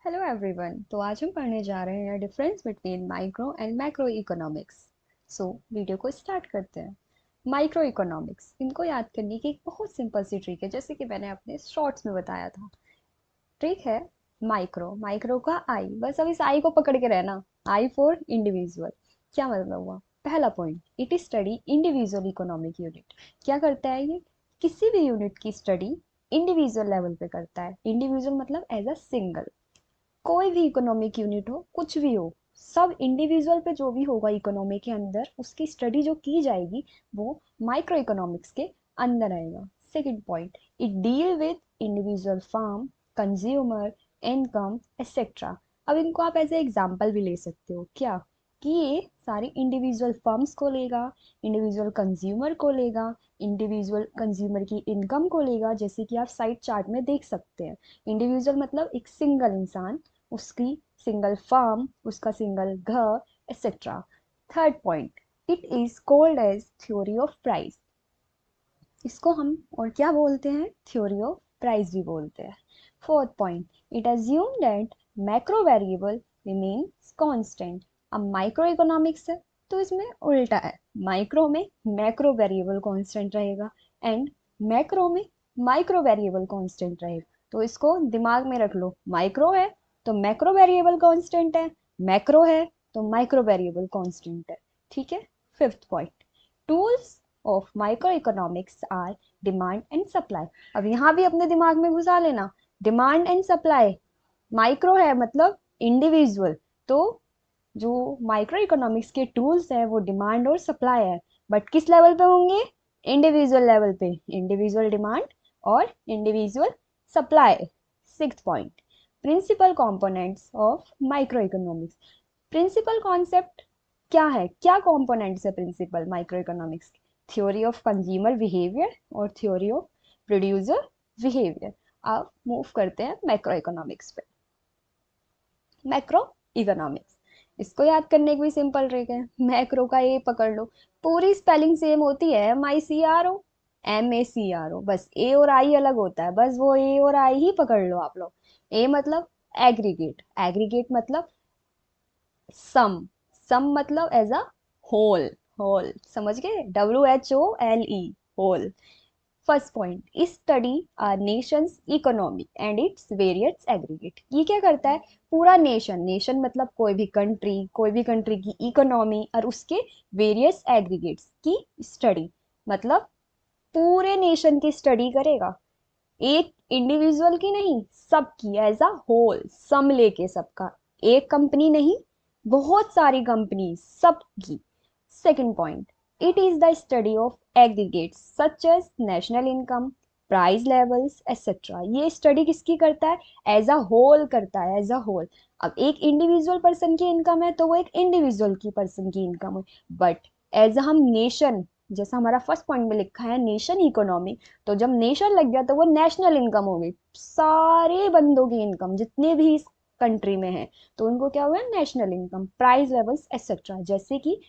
Hello everyone. तो आज हम पढ़ने जा रहे हैं difference between micro and macro economics. So video को स्टार्ट करते हैं। माइक्रो इकोनॉमिक्स, इनको याद करने की एक बहुत सिंपल सी ट्रिक है, जैसे कि मैंने अपने शॉर्ट्स में बताया था। ट्रिक है माइक्रो, माइक्रो का आई, बस अब इस आई को पकड़ के रहना। I for individual. क्या मतलब हुआ? पहला point, it is study individual economic unit. क्या करता है ये? किसी भी यूनिट की स्टडी इंडिविजुअल लेवल पे करता है। इंडिविजुअल मतलब एज अ सिंगल। कोई भी इकोनॉमिक यूनिट हो, कुछ भी हो, सब इंडिविजुअल पे जो भी होगा इकोनॉमी के अंदर, उसकी स्टडी जो की जाएगी वो माइक्रो इकोनॉमिक्स के अंदर आएगा। Second point, it deal with individual firm, consumer, income etcetera. अब इनको आप एज ए एग्जाम्पल भी ले सकते हो। क्या कि ये सारी इंडिविजुअल फर्म्स को लेगा, इंडिविजुअल कंज्यूमर को लेगा, इंडिविजुअल कंज्यूमर की इनकम को लेगा, जैसे कि आप साइड चार्ट में देख सकते हैं। इंडिविजुअल मतलब एक सिंगल इंसान, उसकी सिंगल फार्म, उसका सिंगल घर एक्सेट्रा। Third point, it is called as theory of price. इसको हम और क्या बोलते हैं? थ्योरी ऑफ प्राइस भी बोलते हैं। Fourth point, it assume that macro variable remains constant. अब माइक्रो इकोनॉमिक्स है तो इसमें उल्टा है। माइक्रो में मैक्रो वेरिएबल कांस्टेंट रहेगा एंड मैक्रो में माइक्रो वेरिएबल कांस्टेंट रहेगा। तो इसको दिमाग में रख लो, माइक्रो है तो मैक्रो वेरिएबल कांस्टेंट है, मैक्रो है तो माइक्रो वेरिएबल कांस्टेंट है। ठीक है। Fifth point, tools of micro economics are demand and supply. अब यहाँ भी अपने दिमाग में घुसा लेना, डिमांड एंड सप्लाई। माइक्रो है मतलब इंडिविजुअल, तो जो माइक्रो इकोनॉमिक्स के टूल्स हैं वो डिमांड और सप्लाई है। बट किस लेवल पे होंगे? इंडिविजुअल लेवल पे। इंडिविजुअल डिमांड और individual supply. Sixth point, principal components of micro economics. Principal concept क्या है, क्या कंपोनेंट्स है principal micro economics? Theory of consumer behaviour और थ्योरी ऑफ प्रोड्यूसर बिहेवियर। अब मूव करते हैं मैक्रो इकोनॉमिक्स पे। मैक्रो इकोनॉमिक्स, इसको याद करने की भी सिंपल ट्रिक है। मैक्रो का ये पकड़ लो, पूरी स्पेलिंग सेम होती है, MICRO MACRO, बस ए और आई अलग होता है, बस वो ए और आई ही पकड़ लो आप लोग। ए मतलब एग्रीगेट, एग्रीगेट मतलब सम, सम मतलब एज अ होल, होल समझ गए? WHOLE, whole. First point, study are nations economy and its various aggregate. ये क्या करता है? पूरा नेशन, नेशन मतलब कोई भी कंट्री, कोई भी कंट्री की इकोनॉमी और उसके वेरियस एग्रीगेट्स की स्टडी, मतलब पूरे नेशन की स्टडी करेगा। एक इंडिविजुअल की नहीं, सबकी एज अ होल, सम लेके सबका। एक कंपनी नहीं, बहुत सारी कंपनी, सबकी। Second point, it is the study of aggregates such as national income, price levels etcetera. ये स्टडी किसकी करता है? एज अ होल करता है, एज अ होल। अब एक इंडिविजुअल पर्सन की इनकम है तो वो एक इंडिविजुअल की पर्सन की इनकम है, बट एज हम नेशन, जैसा हमारा फर्स्ट पॉइंट में लिखा है नेशन इकोनॉमी, तो जब नेशन लग गया तो वो नेशनल इनकम हो गई, सारे बंदों की इनकम जितने भी इस कंट्री में है, तो उनको क्या हुआ? National income, price levels etcetera, जैसे कि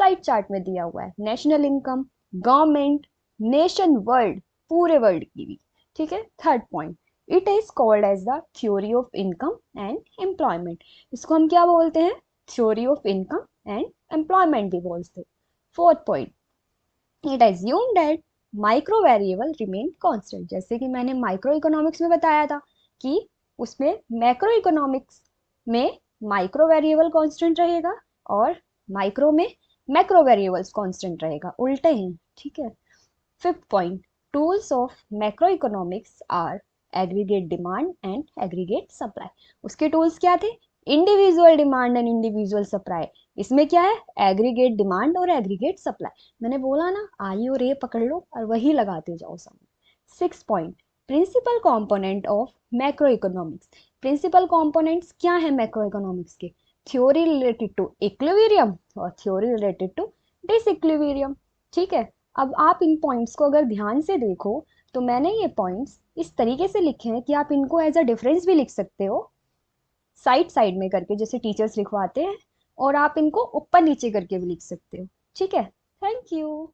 साइड चार्ट में दिया हुआ है। National income, government, nation, world, पूरे वर्ल्ड की भी। ठीक है। Third point, it is called as the theory of income and employment. इसको हम क्या बोलते हैं? Theory of income and employment भी बोलते हैं। Fourth point, it assume that micro variable remain constant. जैसे कि मैंने माइक्रो इकोनॉमिक्स में बताया था कि उसमें मैक्रो इकोनॉमिक्स में माइक्रो वेरिएबल कांस्टेंट रहेगा और माइक्रो में मैक्रो वेरिएबल्स कांस्टेंट रहेगा, उल्टे हैं। ठीक है। Fifth point, tools of macro economics are aggregate demand and aggregate supply. उसके टूल्स क्या थे? Individual demand and individual supply. इसमें क्या है? एग्रीगेट डिमांड और एग्रीगेट सप्लाई। मैंने बोला ना, आई और ए पकड़ लो और वही लगाते जाओ सब। Six point, principal component of macro economics. Principal components क्या है मैक्रो इकोनॉमिक्स के? थ्योरी रिलेटेड टू इक्विलिब्रियम और थ्योरी रिलेटेड टू डिसइक्विलिब्रियम। ठीक है। अब आप इन पॉइंट्स को अगर ध्यान से देखो तो मैंने ये पॉइंट्स इस तरीके से लिखे हैं कि आप इनको एज अ डिफरेंस भी लिख सकते हो, साइड साइड में करके जैसे टीचर्स लिखवाते हैं, और आप इनको ऊपर नीचे करके भी लिख सकते हो। ठीक है। Thank you.